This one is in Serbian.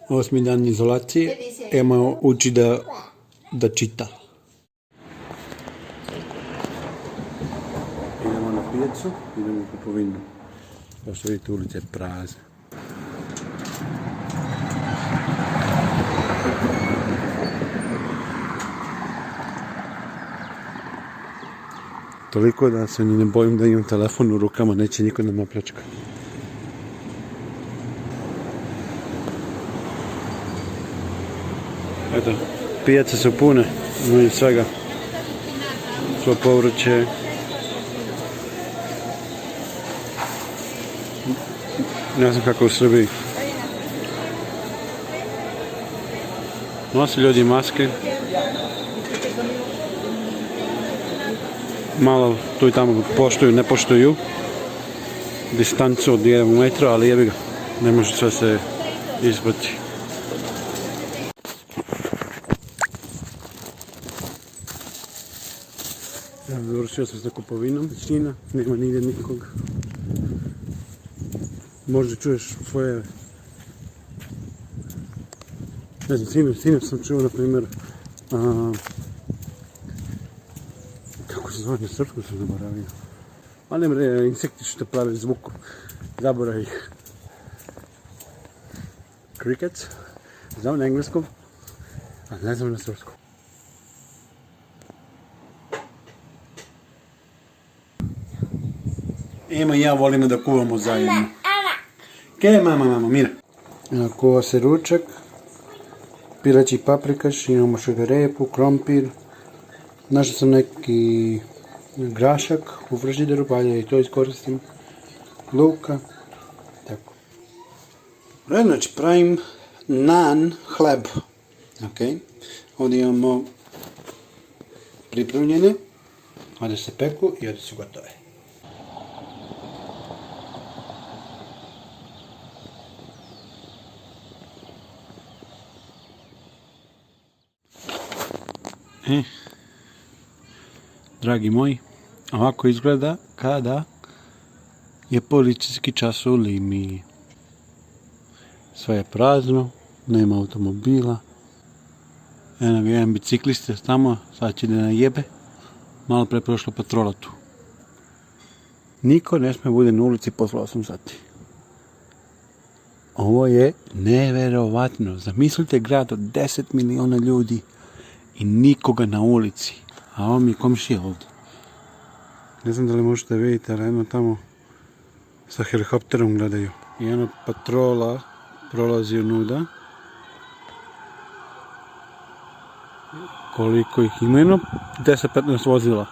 8. dan izolacije. Ema uči da čita. Idemo na pijacu, idemo u kupovinu. Kao što vidite, ulice je prazne. Toliko da se ni ne bojim da imam telefon u rukama, neće niko da me opljačka. Eto, pijace su pune, ima svega. Svo povrće. Ne znam kako u Srbiji. Nosi ljudi maske. Malo tu i tamo poštuju, ne poštuju distancu od 1 metra, ali jebi ga, ne može sve se izbrati. Završio sam sa kupovinom, većina, nema nigdje nikog. Možda čuješ svoje... Ne znam, sinoć sam čuo, na primjer, kako se zove, na srpsku sam zaboravio. Ali ne, insekti što prave zvukom, zaboravio ih. Crickets, znam na engleskom, a ne znam na srpskom. Ema i ja volimo da kuvamo zajedno. Kaj mama, mira. Kuva se ručak, pileći paprikaš, imamo šegarepu, krompir. Našao sam neki grašak u frižideru, pa i to iskoristim. Luka, tako. Znači, pravim nan hleb. Okay. Ovdje imamo pripremljene, ovdje se peku i ovdje su gotove. Dragi moji, ovako izgleda kada je policijski čas u Limi. Sve je prazno, nema automobila. Eno ga jedan biciklista tamo, sad će da najebe. Malo pre prošla patrola tu. Niko ne sme bude na ulici posle 8 sati. Ovo je neverovatno. Zamislite grad od 10 miliona ljudi i nikoga na ulici. A ovo mi je komšija ovdje. Ne znam da li možete vidjeti, ali jedno tamo sa helikopterom gledaju. I jedno patrola prolazi unuda. Koliko ih ima? Jedno 10-15 vozila.